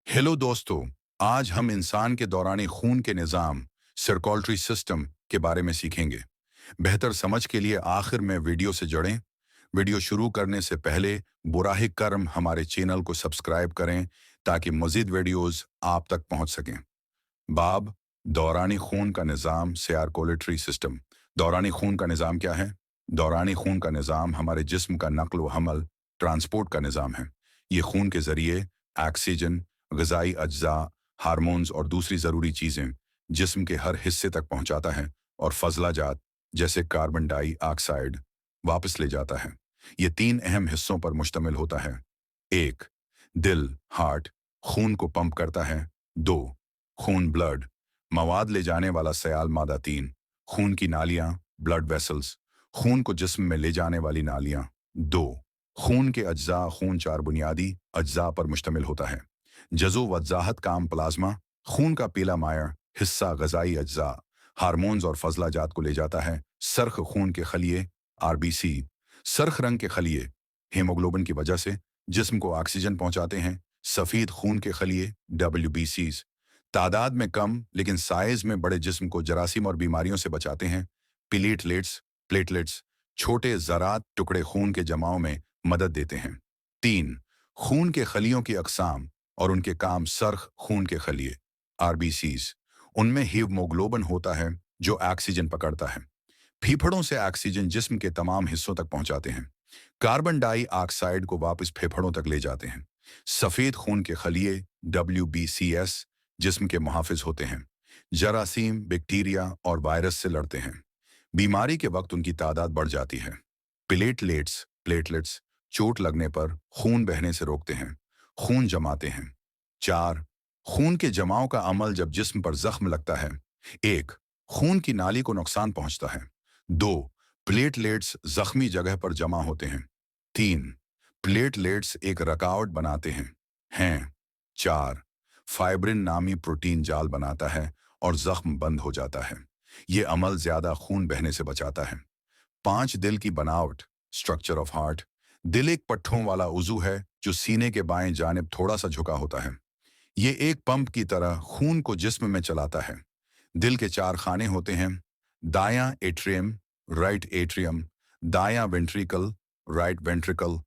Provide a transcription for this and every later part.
Hello दोस्तों। आज हम इंसान के दौरानी खून के निज़ाम सर्कुलेटरी सिस्टम के बारे में सीखेंगे। बेहतर समझ के लिए आखिर में वीडियो से जुड़ें। वीडियो शुरू करने से पहले बुराही कर्म हमारे चैनल को सब्सक्राइब करें ताकि मज़ीद वीडियोस आप तक पहुंच सकें। बाब दौरानी खून का निज़ाम सर्कुलेटरी सिस्टम। दौरानी खून का निज़ाम क्या है? दौरानी खून का निज़ाम हमारे जिस्म का नक्ल व हमल ट्रांसपोर्ट का निज़ाम है। ये खून के ज़रिए ऑक्सीजन, ग़िज़ाई अज्जा, हार्मोन्स और दूसरी ज़रूरी चीज़ें जिस्म के हर हिस्से तक पहुंचाता है और फजलाजात जैसे कार्बन डाई ऑक्साइड वापस ले जाता है। ये तीन अहम हिस्सों पर मुश्तमिल होता है। एक, दिल हार्ट खून को पंप करता है। दो, खून ब्लड मवाद ले जाने वाला सयाल मादा। तीन, खून की नालियां ब्लड वेसल्स खून को जिस्म में ले जाने वाली नालियां। दो, खून के अज्जा। खून चार बुनियादी अज्जा पर मुश्तमिल होता है। जज़ो वज़ाहत काम प्लाज्मा खून का पीला मायर हिस्सा ग़िज़ाई अज्जा, हार्मोन्स और फजलाजात को ले जाता है। सरख खून के खलिए आरबीसी सरख रंग के खलिए हीमोग्लोबिन की वजह से जिस्म को ऑक्सीजन पहुंचाते हैं। सफ़ेद खून के खलिए डब्ल्यूबीसीज तादाद में कम लेकिन साइज में बड़े जिस्म को जरासीम और बीमारियों से बचाते हैं। प्लेटलेट्स प्लेटलेट्स छोटे ज़रात टुकड़े खून के जमाव में मदद देते हैं। तीन, खून के खलियों की अक़साम और उनके काम। सरख खून के खलिए आरबीसीज उनमें हीमोग्लोबिन होता है जो ऑक्सीजन पकड़ता है। फेफड़ों से ऑक्सीजन जिस्म के तमाम हिस्सों तक पहुंचाते हैं। कार्बन डाई ऑक्साइड को वापस फेफड़ों तक ले जाते हैं। सफ़ेद खून के खलिए डब्ल्यूबीसीएस जिस्म के मुहाफिज होते हैं। जरासीम, बैक्टीरिया और वायरस से लड़ते हैं। बीमारी के वक्त उनकी तादाद बढ़ जाती है। प्लेटलेट्स चोट लगने पर खून बहने से रोकते हैं, खून जमाते हैं। चार, खून के जमाव का अमल जब जिस्म पर जख्म लगता है। एक, खून की नाली को नुकसान पहुंचता है। दो, प्लेटलेट्स जख्मी जगह पर जमा होते हैं। तीन, प्लेटलेट्स एक रकावट बनाते हैं। चार, फाइब्रिन नामी प्रोटीन जाल बनाता है और जख्म बंद हो जाता है। ये अमल ज्यादा खून बहने से बचाता है। पांच, दिल की बनावट स्ट्रक्चर ऑफ हार्ट। दिल एक पट्ठों वाला उज़ू है जो सीने के बाएं जानिब थोड़ा सा झुका होता है। ये एक पंप की तरह खून को जिस्म में चलाता है। दिल के चार खाने होते हैं। दायां एट्रियम राइट एट्रियम, दायां वेंट्रिकल राइट वेंट्रिकल,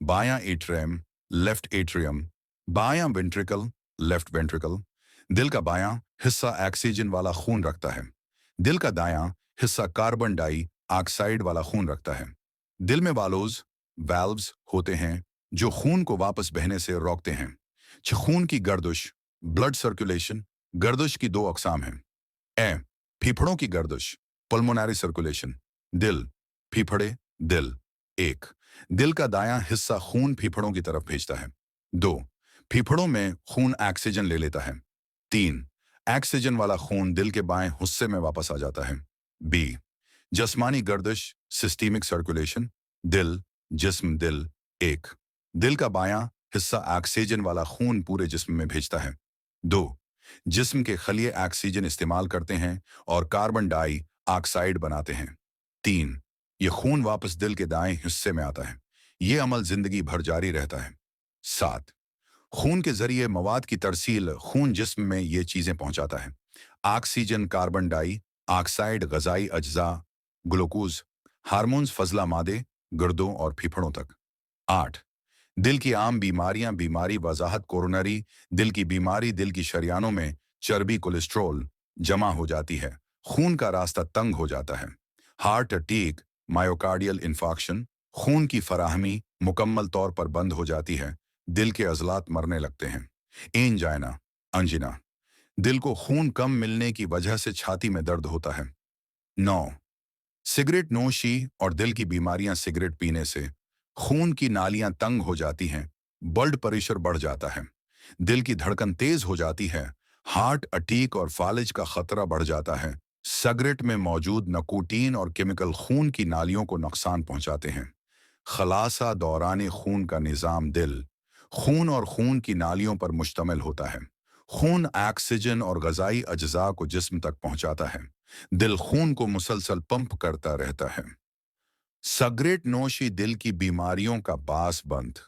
बायां एट्रियम लेफ्ट एट्रियम, बायां वेंट्रिकल लेफ्ट वेंट्रिकल। दिल का बायां हिस्सा ऑक्सीजन वाला खून रखता है। दिल का दायां हिस्सा कार्बन डाई ऑक्साइड वाला खून रखता है। दिल में वालोज वाल्व्स होते हैं जो खून को वापस बहने से रोकते हैं। खून की गर्दिश ब्लड सर्कुलेशन। गर्दिश की दो अकसाम हैं। ए, फेफड़ों की गर्दिश पल्मोनरी सर्कुलेशन। दिल फेफड़े दिल। एक, दिल का दायां हिस्सा खून फेफड़ों की तरफ भेजता है। दो, फेफड़ों में खून ऑक्सीजन ले लेता है। तीन, ऑक्सीजन वाला खून दिल के बाएं हिस्से में वापस आ जाता है। बी, जस्मानी गर्दिश सिस्टीमिक सर्कुलेशन। दिल जिस्म दिल। एक, दिल का बायां हिस्सा ऑक्सीजन वाला खून पूरे जिस्म में भेजता है। दो, जिस्म के खलिए ऑक्सीजन इस्तेमाल करते हैं और कार्बन डाई ऑक्साइड बनाते हैं। तीन, ये खून वापस दिल के दाएं हिस्से में आता है। ये अमल जिंदगी भर जारी रहता है। सात, खून के जरिए मवाद की तरसील खून जिस्म में ये चीजें पहुंचाता है। ऑक्सीजन, कार्बन डाई ऑक्साइड, ग़िज़ाई अज्जा, ग्लूकोज, हार्मोन्स फजला मादे गुर्दों और फेफड़ों तक। आठ, दिल की आम बीमारियां बीमारी वजाहत कोरोनरी दिल की बीमारी दिल की शरियानों में चर्बी कोलेस्ट्रॉल जमा हो जाती है, खून का रास्ता तंग हो जाता है। हार्ट अटैक मायोकार्डियल इन्फार्क्शन खून की फराहमी मुकम्मल तौर पर बंद हो जाती है, दिल के अजलात मरने लगते हैं। एंजाइना अंजिना दिल को खून कम मिलने की वजह से छाती में दर्द होता है। नौ, सिगरेट नोशी और दिल की बीमारियां सिगरेट पीने से खून की नालियां तंग हो जाती हैं, ब्लड प्रेशर बढ़ जाता है, दिल की धड़कन तेज हो जाती है, हार्ट अटैक और फालिज का खतरा बढ़ जाता है। सिगरेट में मौजूद नकोटीन और केमिकल खून की नालियों को नुकसान पहुंचाते हैं। खलासा दौरान खून का निज़ाम दिल खून और खून की नालियों पर मुश्तमिल होता है। खून ऑक्सीजन और ग़िज़ाई अज्जा को जिस्म तक पहुंचाता है। दिल खून को मुसलसल पंप करता रहता है। सिगरेट नोशी दिल की बीमारियों का बास बंद